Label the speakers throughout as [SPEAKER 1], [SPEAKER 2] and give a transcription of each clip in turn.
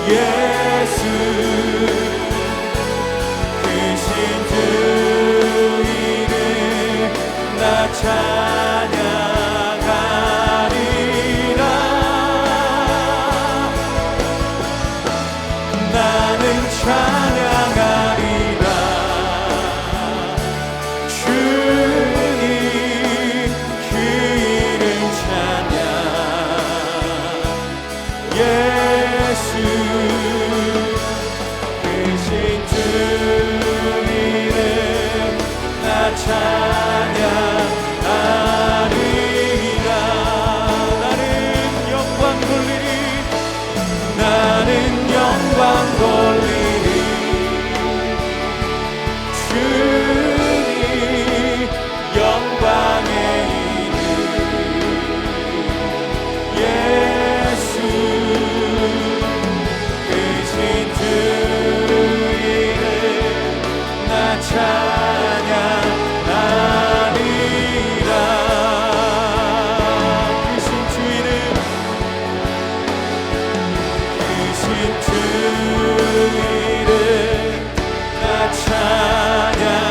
[SPEAKER 1] 예수 크신 주 이름 나 찬양하리라. 나는 찬양하리라. 주님 그 이름 찬양. 예수 크신 주 이름 나 찬양하리라. 나는 영광 돌리리. 나는 영광 돌리리. 주님 영광의 이름. 예수 크신 주 이름 나 찬양하리라. 크신 주 이름 크신 주 이름 나 찬양하리라.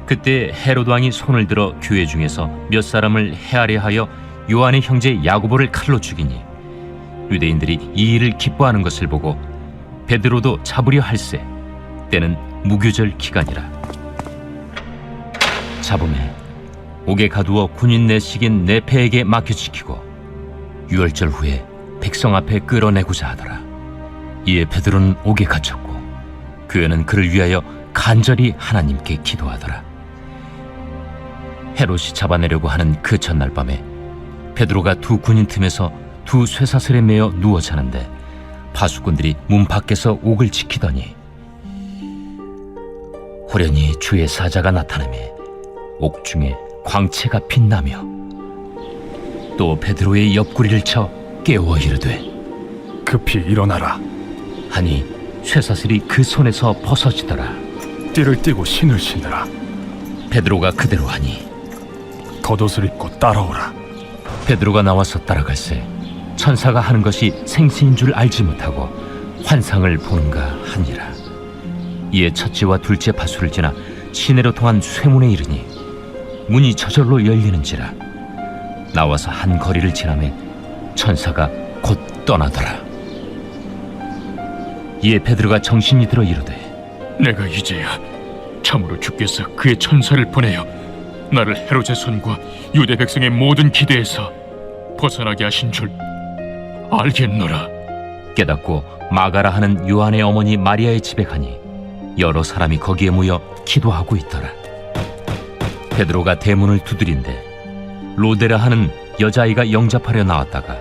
[SPEAKER 2] 그때 헤롯 왕이 손을 들어 교회 중에서 몇 사람을 헤아려 하여 요한의 형제 야고보를 칼로 죽이니 유대인들이 이 일을 기뻐하는 것을 보고 베드로도 잡으려 할세. 때는 무교절 기간이라. 잡음에 옥에 가두어 군인 내식인 네페에게 맡겨지키고 유월절 후에 백성 앞에 끌어내고자 하더라. 이에 베드로는 옥에 갇혔고 교회는 그를 위하여 간절히 하나님께 기도하더라. 헤롯이 잡아내려고 하는 그 전날 밤에 베드로가 두 군인 틈에서 두 쇠사슬에 매어 누워 자는데 파수꾼들이 문 밖에서 옥을 지키더니 호련히 주의 사자가 나타나매 옥 중에 광채가 빛나며 또 베드로의 옆구리를 쳐 깨워 이르되
[SPEAKER 3] 급히 일어나라.
[SPEAKER 2] 하니 쇠사슬이 그 손에서 벗어지더라.
[SPEAKER 3] 띠를 띠고 신을 신으라.
[SPEAKER 2] 베드로가 그대로 하니
[SPEAKER 3] 겉옷을 입고 따라오라.
[SPEAKER 2] 베드로가 나와서 따라갈새 천사가 하는 것이 생시인 줄 알지 못하고 환상을 보는가 하니라. 이에 첫째와 둘째 파수를 지나 시내로 통한 쇠문에 이르니 문이 저절로 열리는지라. 나와서 한 거리를 지나매 천사가 곧 떠나더라. 이에 베드로가 정신이 들어 이르되
[SPEAKER 4] 내가 이제야 참으로 주께서 그의 천사를 보내어 나를 헤롯의 손과 유대 백성의 모든 기대에서 벗어나게 하신 줄 알겠노라.
[SPEAKER 2] 깨닫고 마가라 하는 요한의 어머니 마리아의 집에 가니 여러 사람이 거기에 모여 기도하고 있더라. 베드로가 대문을 두드린데 로데라 하는 여자아이가 영접하려 나왔다가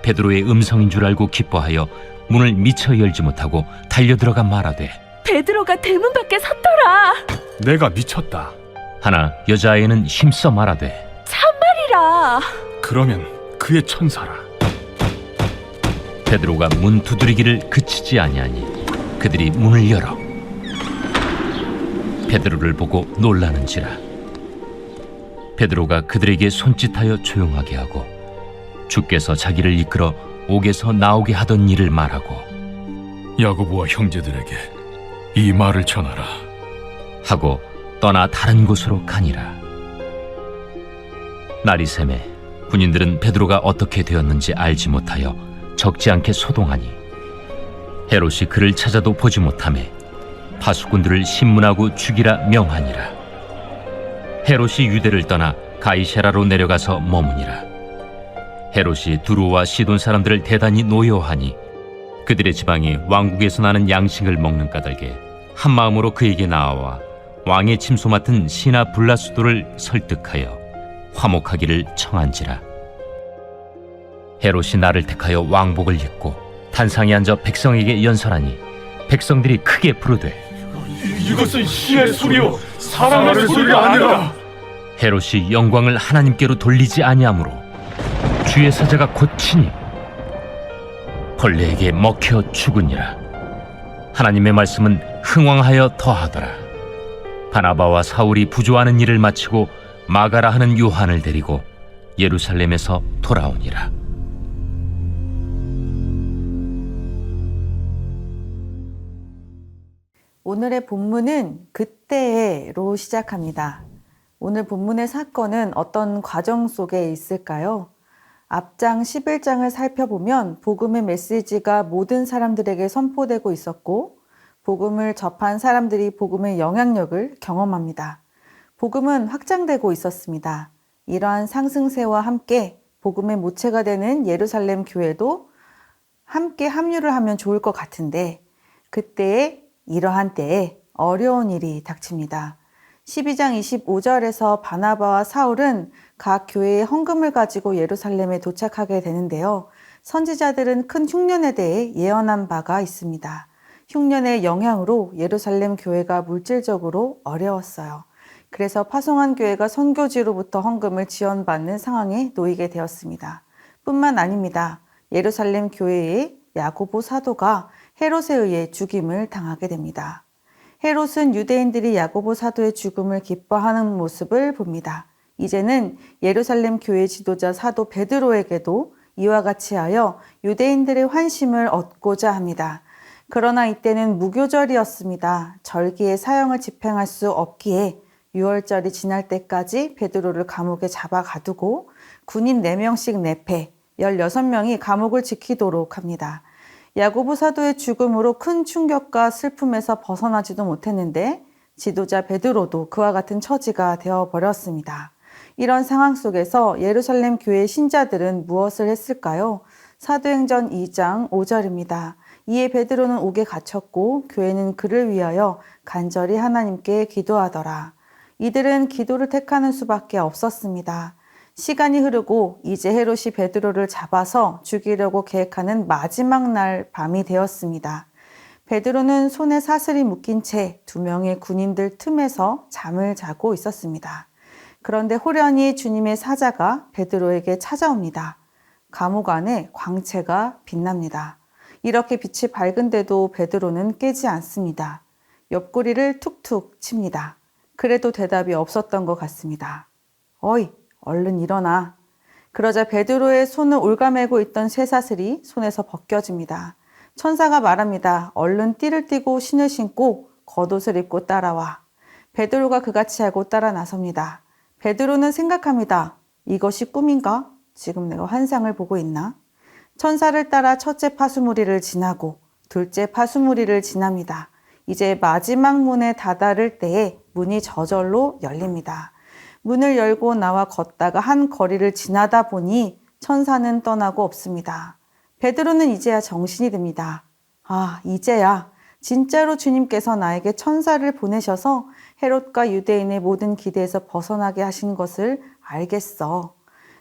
[SPEAKER 2] 베드로의 음성인 줄 알고 기뻐하여 문을 미처 열지 못하고 달려들어가 말하되
[SPEAKER 5] 베드로가 대문 밖에 섰더라.
[SPEAKER 3] 내가 미쳤다.
[SPEAKER 2] 하나 여자아이는 힘써 말하되
[SPEAKER 5] 참말이라.
[SPEAKER 3] 그러면 그의 천사라.
[SPEAKER 2] 베드로가 문 두드리기를 그치지 아니하니 그들이 문을 열어 베드로를 보고 놀라는지라. 베드로가 그들에게 손짓하여 조용하게 하고 주께서 자기를 이끌어 옥에서 나오게 하던 일을 말하고
[SPEAKER 4] 야고보와 형제들에게 이 말을 전하라.
[SPEAKER 2] 하고 떠나 다른 곳으로 가니라. 날이 새매 군인들은 베드로가 어떻게 되었는지 알지 못하여 적지 않게 소동하니 헤롯이 그를 찾아도 보지 못하매 파수꾼들을 신문하고 죽이라 명하니라. 헤롯이 유대를 떠나 가이사라로 내려가서 머무니라. 헤롯이 두루와 시돈 사람들을 대단히 노여워하니 그들의 지방이 왕국에서 나는 양식을 먹는 까닭에 한 마음으로 그에게 나아와 왕의 침소 맡은 시나 블라수도를 설득하여 화목하기를 청한지라. 헤롯이 나를 택하여 왕복을 입고 단상에 앉아 백성에게 연설하니 백성들이 크게 부르되
[SPEAKER 4] 이것은 신의 소리요 사람의 소리가 아니라.
[SPEAKER 2] 헤롯이 영광을 하나님께로 돌리지 아니하므로 주의 사자가 곧 치니 벌레에게 먹혀 죽으니라. 하나님의 말씀은 흥왕하여 더하더라. 바나바와 사울이 부조하는 일을 마치고 마가라 하는 요한을 데리고 예루살렘에서 돌아오니라.
[SPEAKER 6] 오늘의 본문은 그때로 시작합니다. 오늘 본문의 사건은 어떤 과정 속에 있을까요? 앞장 11장을 살펴보면 복음의 메시지가 모든 사람들에게 선포되고 있었고 복음을 접한 사람들이 복음의 영향력을 경험합니다. 복음은 확장되고 있었습니다. 이러한 상승세와 함께 복음의 모체가 되는 예루살렘 교회도 함께 합류를 하면 좋을 것 같은데 이러한 때에 어려운 일이 닥칩니다. 12장 25절에서 바나바와 사울은 각 교회의 헌금을 가지고 예루살렘에 도착하게 되는데요. 선지자들은 큰 흉년에 대해 예언한 바가 있습니다. 흉년의 영향으로 예루살렘 교회가 물질적으로 어려웠어요. 그래서 파송한 교회가 선교지로부터 헌금을 지원받는 상황에 놓이게 되었습니다. 뿐만 아닙니다. 예루살렘 교회의 야고보 사도가 헤롯에 의해 죽임을 당하게 됩니다. 헤롯은 유대인들이 야고보 사도의 죽음을 기뻐하는 모습을 봅니다. 이제는 예루살렘 교회 지도자 사도 베드로에게도 이와 같이 하여 유대인들의 환심을 얻고자 합니다. 그러나 이때는 무교절이었습니다. 절기의 사형을 집행할 수 없기에 6월절이 지날 때까지 베드로를 감옥에 잡아 가두고 군인 4명씩 내패 16명이 감옥을 지키도록 합니다. 야고보 사도의 죽음으로 큰 충격과 슬픔에서 벗어나지도 못했는데 지도자 베드로도 그와 같은 처지가 되어버렸습니다. 이런 상황 속에서 예루살렘 교회 신자들은 무엇을 했을까요? 사도행전 2장 5절입니다. 이에 베드로는 옥에 갇혔고 교회는 그를 위하여 간절히 하나님께 기도하더라. 이들은 기도를 택하는 수밖에 없었습니다. 시간이 흐르고 이제 헤롯이 베드로를 잡아서 죽이려고 계획하는 마지막 날 밤이 되었습니다. 베드로는 손에 사슬이 묶인 채 2명의 군인들 틈에서 잠을 자고 있었습니다. 그런데 호련히 주님의 사자가 베드로에게 찾아옵니다. 감옥 안에 광채가 빛납니다. 이렇게 빛이 밝은데도 베드로는 깨지 않습니다. 옆구리를 툭툭 칩니다. 그래도 대답이 없었던 것 같습니다. 어이, 얼른 일어나. 그러자 베드로의 손을 올가매고 있던 쇠사슬이 손에서 벗겨집니다. 천사가 말합니다. 얼른 띠를 띠고 신을 신고 겉옷을 입고 따라와. 베드로가 그같이 하고 따라 나섭니다. 베드로는 생각합니다. 이것이 꿈인가? 지금 내가 환상을 보고 있나? 천사를 따라 첫째 파수무리를 지나고 둘째 파수무리를 지납니다. 이제 마지막 문에 다다를 때에 문이 저절로 열립니다. 문을 열고 나와 걷다가 한 거리를 지나다 보니 천사는 떠나고 없습니다. 베드로는 이제야 정신이 듭니다. 아, 이제야 진짜로 주님께서 나에게 천사를 보내셔서 헤롯과 유대인의 모든 기대에서 벗어나게 하신 것을 알겠어.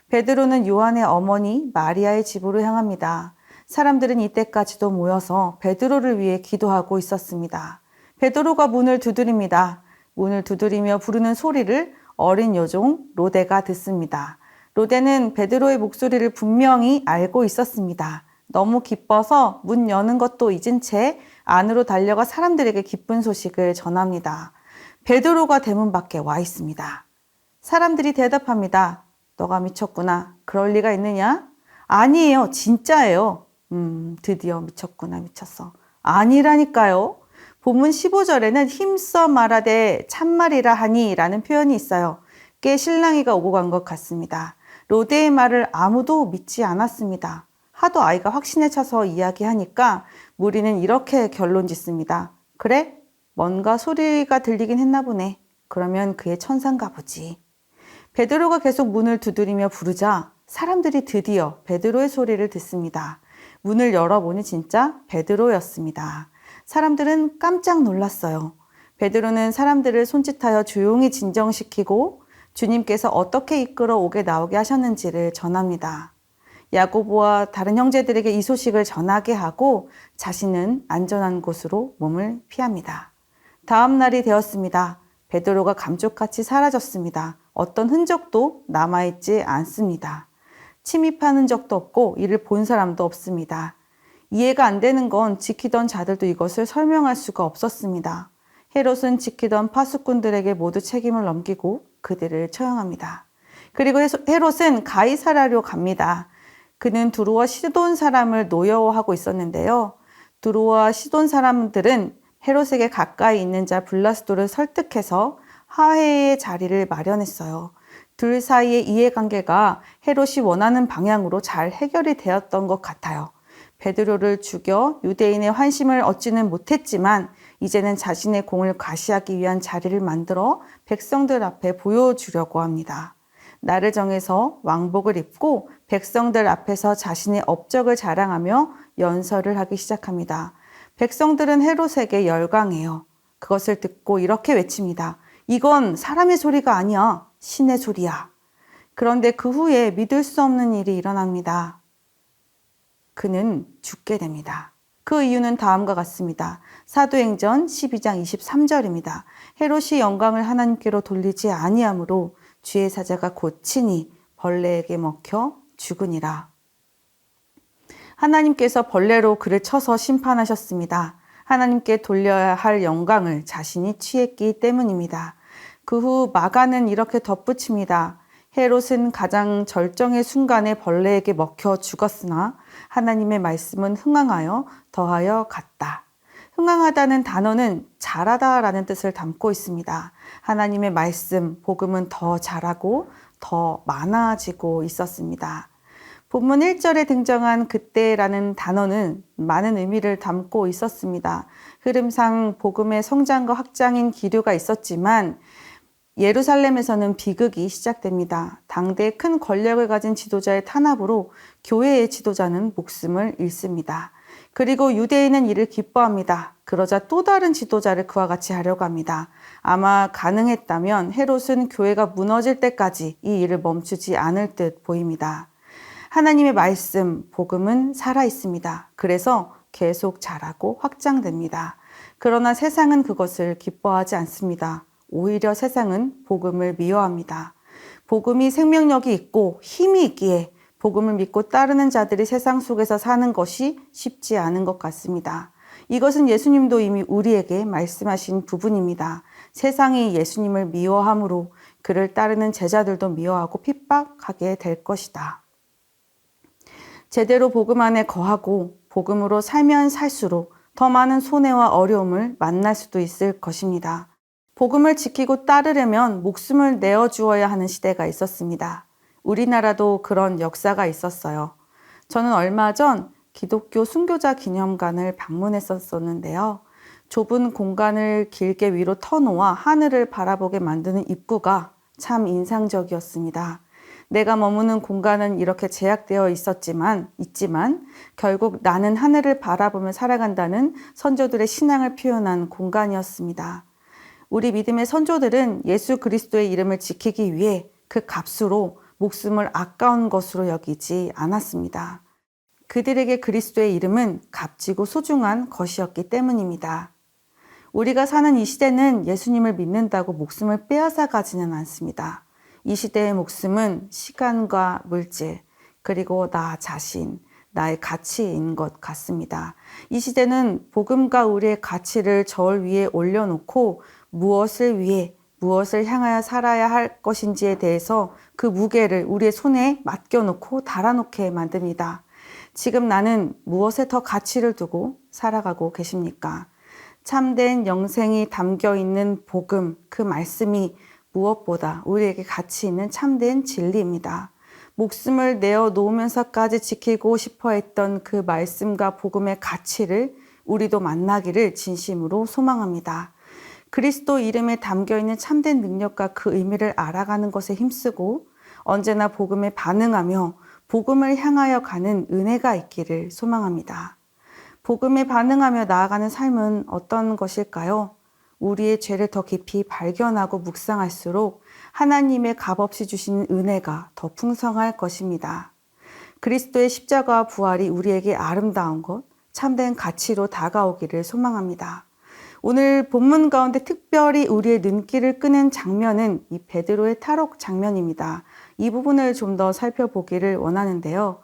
[SPEAKER 6] 베드로는 요한의 어머니 마리아의 집으로 향합니다. 사람들은 이때까지도 모여서 베드로를 위해 기도하고 있었습니다. 베드로가 문을 두드립니다. 문을 두드리며 부르는 소리를 어린 여종 로데가 듣습니다. 로데는 베드로의 목소리를 분명히 알고 있었습니다. 너무 기뻐서 문 여는 것도 잊은 채 안으로 달려가 사람들에게 기쁜 소식을 전합니다. 베드로가 대문 밖에 와 있습니다. 사람들이 대답합니다. 너가 미쳤구나. 그럴 리가 있느냐? 아니에요. 진짜예요. 드디어 미쳤구나. 미쳤어. 아니라니까요. 본문 15절에는 힘써 말하되 참말이라 하니 라는 표현이 있어요. 꽤 실랑이가 오고 간 것 같습니다. 로데의 말을 아무도 믿지 않았습니다. 하도 아이가 확신에 차서 이야기하니까 무리는 이렇게 결론 짓습니다. 그래? 뭔가 소리가 들리긴 했나 보네. 그러면 그의 천사인가 보지. 베드로가 계속 문을 두드리며 부르자 사람들이 드디어 베드로의 소리를 듣습니다. 문을 열어보니 진짜 베드로였습니다. 사람들은 깜짝 놀랐어요. 베드로는 사람들을 손짓하여 조용히 진정시키고 주님께서 어떻게 이끌어 옥에 나오게 하셨는지를 전합니다. 야고보와 다른 형제들에게 이 소식을 전하게 하고 자신은 안전한 곳으로 몸을 피합니다. 다음 날이 되었습니다. 베드로가 감쪽같이 사라졌습니다. 어떤 흔적도 남아있지 않습니다. 침입한 흔적도 없고 이를 본 사람도 없습니다. 이해가 안 되는 건 지키던 자들도 이것을 설명할 수가 없었습니다. 헤롯은 지키던 파수꾼들에게 모두 책임을 넘기고 그들을 처형합니다. 그리고 헤롯은 가이사랴로 갑니다. 그는 두로와 시돈 사람을 노여워하고 있었는데요. 두로와 시돈 사람들은 헤롯에게 가까이 있는 자 블라스도를 설득해서 화해의 자리를 마련했어요. 둘 사이의 이해관계가 헤롯이 원하는 방향으로 잘 해결이 되었던 것 같아요. 베드로를 죽여 유대인의 환심을 얻지는 못했지만 이제는 자신의 공을 과시하기 위한 자리를 만들어 백성들 앞에 보여주려고 합니다. 날을 정해서 왕복을 입고 백성들 앞에서 자신의 업적을 자랑하며 연설을 하기 시작합니다. 백성들은 헤롯에게 열광해요. 그것을 듣고 이렇게 외칩니다. 이건 사람의 소리가 아니야. 신의 소리야. 그런데 그 후에 믿을 수 없는 일이 일어납니다. 그는 죽게 됩니다. 그 이유는 다음과 같습니다. 사도행전 12장 23절입니다. 헤롯이 영광을 하나님께로 돌리지 아니하므로 주의 사자가 고치니 벌레에게 먹혀 죽으니라. 하나님께서 벌레로 그를 쳐서 심판하셨습니다. 하나님께 돌려야 할 영광을 자신이 취했기 때문입니다. 그 후 마가는 이렇게 덧붙입니다. 헤롯은 가장 절정의 순간에 벌레에게 먹혀 죽었으나 하나님의 말씀은 흥황하여 더하여 갔다. 흥황하다는 단어는 자라다라는 뜻을 담고 있습니다. 하나님의 말씀, 복음은 더 자라고 더 많아지고 있었습니다. 본문 1절에 등장한 그때라는 단어는 많은 의미를 담고 있었습니다. 흐름상 복음의 성장과 확장인 기류가 있었지만 예루살렘에서는 비극이 시작됩니다. 당대의 큰 권력을 가진 지도자의 탄압으로 교회의 지도자는 목숨을 잃습니다. 그리고 유대인은 이를 기뻐합니다. 그러자 또 다른 지도자를 그와 같이 하려고 합니다. 아마 가능했다면 헤롯은 교회가 무너질 때까지 이 일을 멈추지 않을 듯 보입니다. 하나님의 말씀, 복음은 살아있습니다. 그래서 계속 자라고 확장됩니다. 그러나 세상은 그것을 기뻐하지 않습니다. 오히려 세상은 복음을 미워합니다. 복음이 생명력이 있고 힘이 있기에 복음을 믿고 따르는 자들이 세상 속에서 사는 것이 쉽지 않은 것 같습니다. 이것은 예수님도 이미 우리에게 말씀하신 부분입니다. 세상이 예수님을 미워함으로 그를 따르는 제자들도 미워하고 핍박하게 될 것이다. 제대로 복음 안에 거하고 복음으로 살면 살수록 더 많은 손해와 어려움을 만날 수도 있을 것입니다. 복음을 지키고 따르려면 목숨을 내어주어야 하는 시대가 있었습니다. 우리나라도 그런 역사가 있었어요. 저는 얼마 전 기독교 순교자 기념관을 방문했었는데요. 좁은 공간을 길게 위로 터놓아 하늘을 바라보게 만드는 입구가 참 인상적이었습니다. 내가 머무는 공간은 이렇게 제약되어 있지만 결국 나는 하늘을 바라보며 살아간다는 선조들의 신앙을 표현한 공간이었습니다. 우리 믿음의 선조들은 예수 그리스도의 이름을 지키기 위해 그 값으로 목숨을 아까운 것으로 여기지 않았습니다. 그들에게 그리스도의 이름은 값지고 소중한 것이었기 때문입니다. 우리가 사는 이 시대는 예수님을 믿는다고 목숨을 빼앗아 가지는 않습니다. 이 시대의 목숨은 시간과 물질, 그리고 나 자신, 나의 가치인 것 같습니다. 이 시대는 복음과 우리의 가치를 저울 위에 올려놓고 무엇을 위해, 무엇을 향하여 살아야 할 것인지에 대해서 그 무게를 우리의 손에 맡겨놓고 달아놓게 만듭니다. 지금 나는 무엇에 더 가치를 두고 살아가고 계십니까? 참된 영생이 담겨있는 복음, 그 말씀이 무엇보다 우리에게 가치 있는 참된 진리입니다. 목숨을 내어 놓으면서까지 지키고 싶어 했던 그 말씀과 복음의 가치를 우리도 만나기를 진심으로 소망합니다. 그리스도 이름에 담겨있는 참된 능력과 그 의미를 알아가는 것에 힘쓰고 언제나 복음에 반응하며 복음을 향하여 가는 은혜가 있기를 소망합니다. 복음에 반응하며 나아가는 삶은 어떤 것일까요? 우리의 죄를 더 깊이 발견하고 묵상할수록 하나님의 값없이 주시는 은혜가 더 풍성할 것입니다. 그리스도의 십자가와 부활이 우리에게 아름다운 것, 참된 가치로 다가오기를 소망합니다. 오늘 본문 가운데 특별히 우리의 눈길을 끄는 장면은 이 베드로의 탈옥 장면입니다. 이 부분을 좀 더 살펴보기를 원하는데요.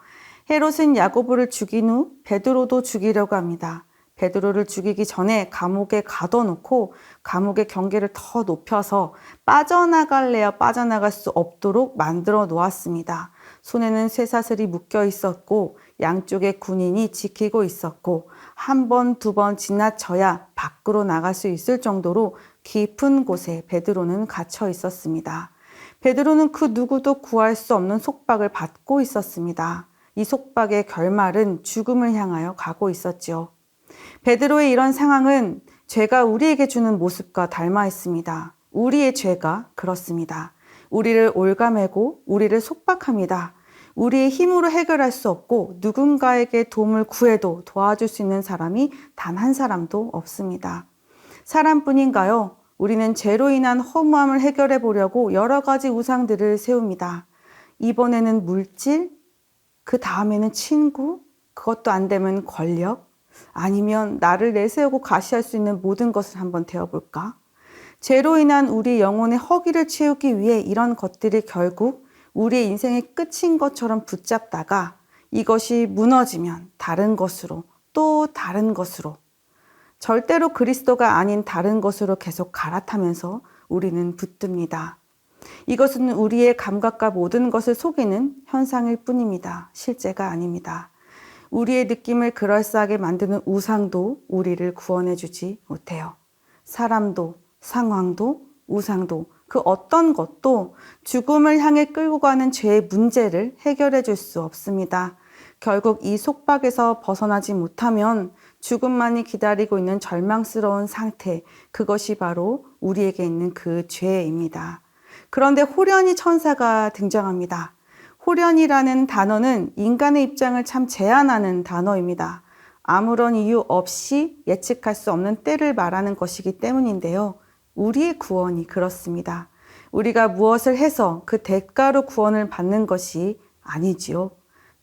[SPEAKER 6] 헤롯은 야고보를 죽인 후 베드로도 죽이려고 합니다. 베드로를 죽이기 전에 감옥에 가둬놓고 감옥의 경계를 더 높여서 빠져나갈래야 빠져나갈 수 없도록 만들어 놓았습니다. 손에는 쇠사슬이 묶여 있었고 양쪽에 군인이 지키고 있었고 한 번, 두 번 지나쳐야 밖으로 나갈 수 있을 정도로 깊은 곳에 베드로는 갇혀 있었습니다. 베드로는 그 누구도 구할 수 없는 속박을 받고 있었습니다. 이 속박의 결말은 죽음을 향하여 가고 있었지요. 베드로의 이런 상황은 죄가 우리에게 주는 모습과 닮아 있습니다. 우리의 죄가 그렇습니다. 우리를 올가매고 우리를 속박합니다. 우리의 힘으로 해결할 수 없고 누군가에게 도움을 구해도 도와줄 수 있는 사람이 단 한 사람도 없습니다. 사람뿐인가요? 우리는 죄로 인한 허무함을 해결해 보려고 여러 가지 우상들을 세웁니다. 이번에는 물질, 그 다음에는 친구, 그것도 안 되면 권력, 아니면 나를 내세우고 가시할 수 있는 모든 것을 한번 되어볼까? 죄로 인한 우리 영혼의 허기를 채우기 위해 이런 것들이 결국 우리의 인생의 끝인 것처럼 붙잡다가 이것이 무너지면 다른 것으로 또 다른 것으로 절대로 그리스도가 아닌 다른 것으로 계속 갈아타면서 우리는 붙듭니다. 이것은 우리의 감각과 모든 것을 속이는 현상일 뿐입니다. 실제가 아닙니다. 우리의 느낌을 그럴싸하게 만드는 우상도 우리를 구원해 주지 못해요. 사람도, 상황도, 우상도, 그 어떤 것도 죽음을 향해 끌고 가는 죄의 문제를 해결해 줄 수 없습니다. 결국 이 속박에서 벗어나지 못하면 죽음만이 기다리고 있는 절망스러운 상태, 그것이 바로 우리에게 있는 그 죄입니다. 그런데 호련히 천사가 등장합니다. 호련이라는 단어는 인간의 입장을 참 제한하는 단어입니다. 아무런 이유 없이 예측할 수 없는 때를 말하는 것이기 때문인데요. 우리의 구원이 그렇습니다. 우리가 무엇을 해서 그 대가로 구원을 받는 것이 아니지요.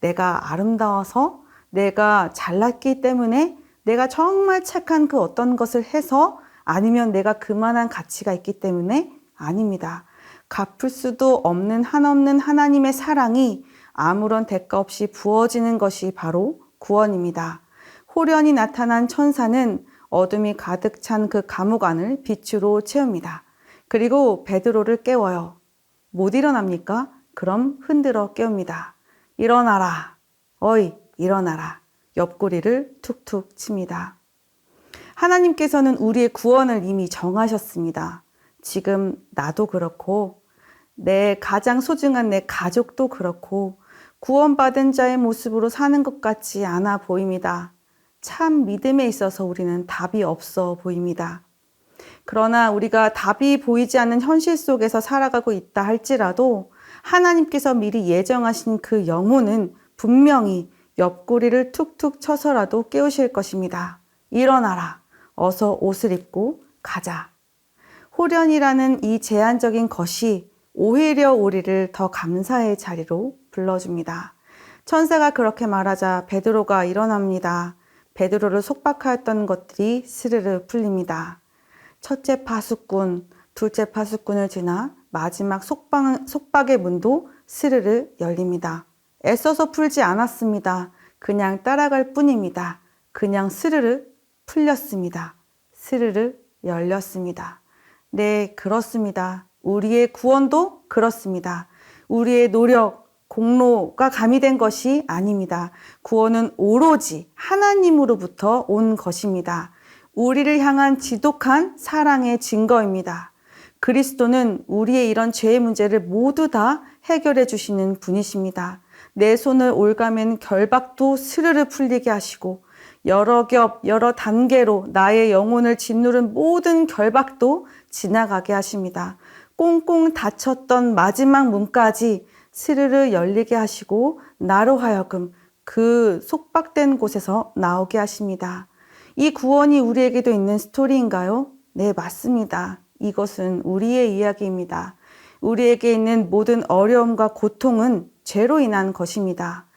[SPEAKER 6] 내가 아름다워서, 내가 잘났기 때문에, 내가 정말 착한 그 어떤 것을 해서, 아니면 내가 그만한 가치가 있기 때문에 아닙니다. 갚을 수도 없는 한없는 하나님의 사랑이 아무런 대가 없이 부어지는 것이 바로 구원입니다. 호련히 나타난 천사는 어둠이 가득 찬 그 감옥 안을 빛으로 채웁니다. 그리고 베드로를 깨워요. 못 일어납니까? 그럼 흔들어 깨웁니다. 일어나라. 어이, 일어나라. 옆구리를 툭툭 칩니다. 하나님께서는 우리의 구원을 이미 정하셨습니다. 지금 나도 그렇고 내 가장 소중한 내 가족도 그렇고 구원받은 자의 모습으로 사는 것 같지 않아 보입니다. 참 믿음에 있어서 우리는 답이 없어 보입니다. 그러나 우리가 답이 보이지 않는 현실 속에서 살아가고 있다 할지라도 하나님께서 미리 예정하신 그 영혼은 분명히 옆구리를 툭툭 쳐서라도 깨우실 것입니다. 일어나라. 어서 옷을 입고 가자. 호련이라는 이 제한적인 것이 오히려 우리를 더 감사의 자리로 불러줍니다. 천사가 그렇게 말하자 베드로가 일어납니다. 베드로를 속박하였던 것들이 스르르 풀립니다. 첫째 파수꾼, 둘째 파수꾼을 지나 마지막 속박의 문도 스르르 열립니다. 애써서 풀지 않았습니다. 그냥 따라갈 뿐입니다. 그냥 스르르 풀렸습니다. 스르르 열렸습니다. 네, 그렇습니다. 우리의 구원도 그렇습니다. 우리의 노력, 공로가 가미된 것이 아닙니다. 구원은 오로지 하나님으로부터 온 것입니다. 우리를 향한 지독한 사랑의 증거입니다. 그리스도는 우리의 이런 죄의 문제를 모두 다 해결해 주시는 분이십니다. 내 손을 올가맨 결박도 스르르 풀리게 하시고 여러 겹, 여러 단계로 나의 영혼을 짓누른 모든 결박도 지나가게 하십니다. 꽁꽁 닫혔던 마지막 문까지 스르르 열리게 하시고 나로 하여금 그 속박된 곳에서 나오게 하십니다. 이 구원이 우리에게도 있는 스토리인가요? 네, 맞습니다. 이것은 우리의 이야기입니다. 우리에게 있는 모든 어려움과 고통은 죄로 인한 것입니다.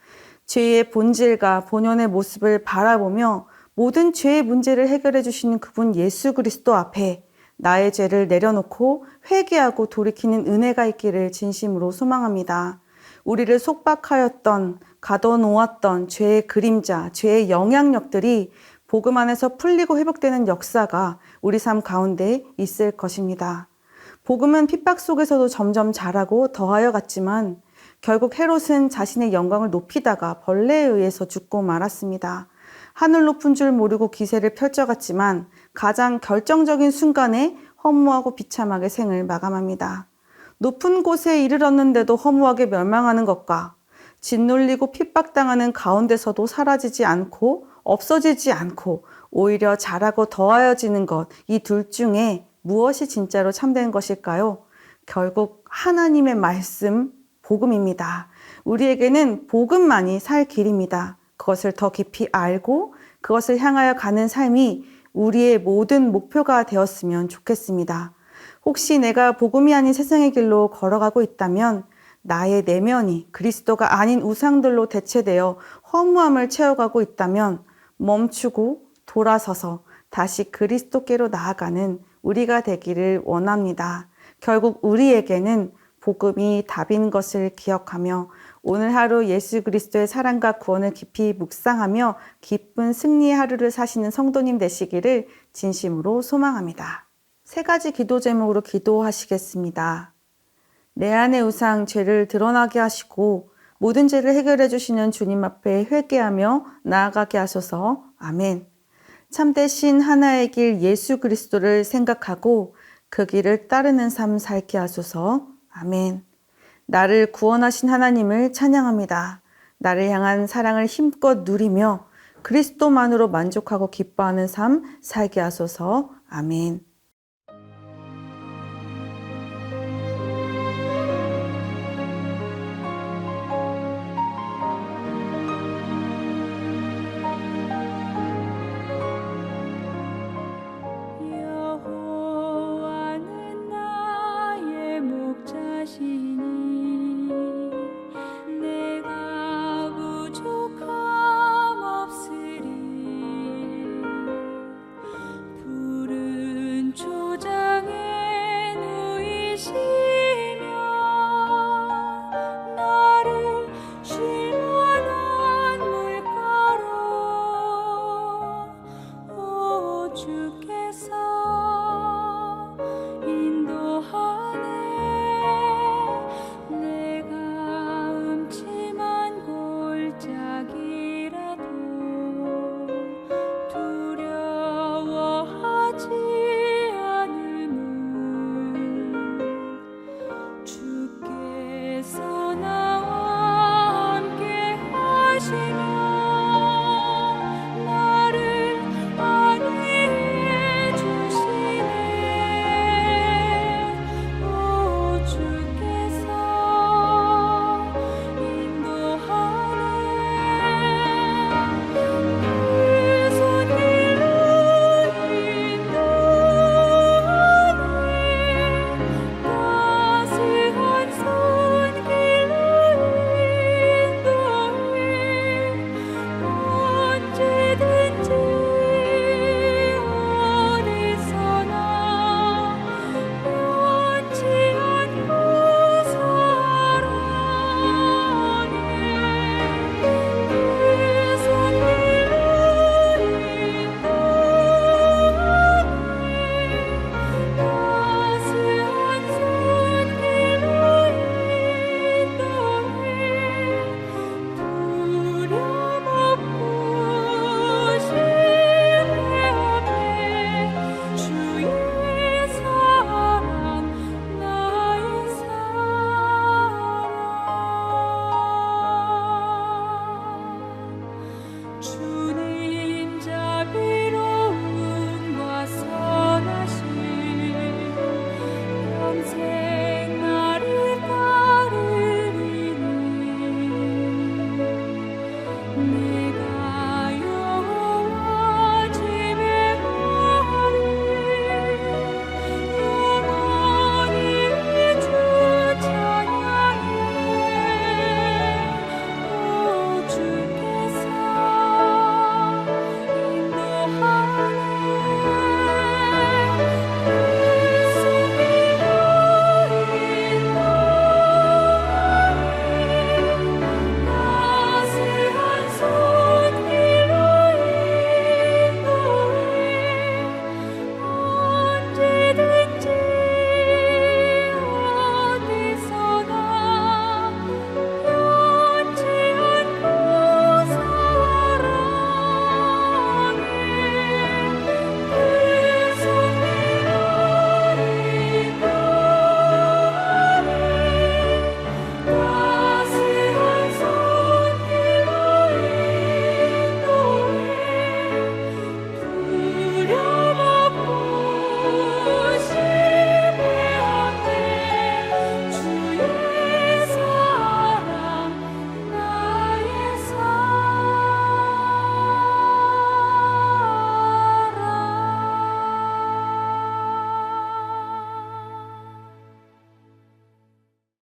[SPEAKER 6] 죄의 본질과 본연의 모습을 바라보며 모든 죄의 문제를 해결해 주시는 그분 예수 그리스도 앞에 나의 죄를 내려놓고 회개하고 돌이키는 은혜가 있기를 진심으로 소망합니다. 우리를 속박하였던, 가둬놓았던 죄의 그림자, 죄의 영향력들이 복음 안에서 풀리고 회복되는 역사가 우리 삶 가운데 있을 것입니다. 복음은 핍박 속에서도 점점 자라고 더하여 갔지만 결국 헤롯은 자신의 영광을 높이다가 벌레에 의해서 죽고 말았습니다. 하늘 높은 줄 모르고 기세를 펼쳐갔지만 가장 결정적인 순간에 허무하고 비참하게 생을 마감합니다. 높은 곳에 이르렀는데도 허무하게 멸망하는 것과 짓눌리고 핍박당하는 가운데서도 사라지지 않고 없어지지 않고 오히려 자라고 더하여지는 것, 이 둘 중에 무엇이 진짜로 참된 것일까요? 결국 하나님의 말씀, 복음입니다. 우리에게는 복음만이 살 길입니다. 그것을 더 깊이 알고 그것을 향하여 가는 삶이 우리의 모든 목표가 되었으면 좋겠습니다. 혹시 내가 복음이 아닌 세상의 길로 걸어가고 있다면 나의 내면이 그리스도가 아닌 우상들로 대체되어 허무함을 채워가고 있다면 멈추고 돌아서서 다시 그리스도께로 나아가는 우리가 되기를 원합니다. 결국 우리에게는 복음이 답인 것을 기억하며 오늘 하루 예수 그리스도의 사랑과 구원을 깊이 묵상하며 기쁜 승리의 하루를 사시는 성도님 되시기를 진심으로 소망합니다. 3가지 기도 제목으로 기도하시겠습니다. 내 안의 우상 죄를 드러나게 하시고 모든 죄를 해결해 주시는 주님 앞에 회개하며 나아가게 하소서. 아멘. 참되신 하나의 길 예수 그리스도를 생각하고 그 길을 따르는 삶 살게 하소서. 아멘. 나를 구원하신 하나님을 찬양합니다. 나를 향한 사랑을 힘껏 누리며 그리스도만으로 만족하고 기뻐하는 삶 살게 하소서. 아멘.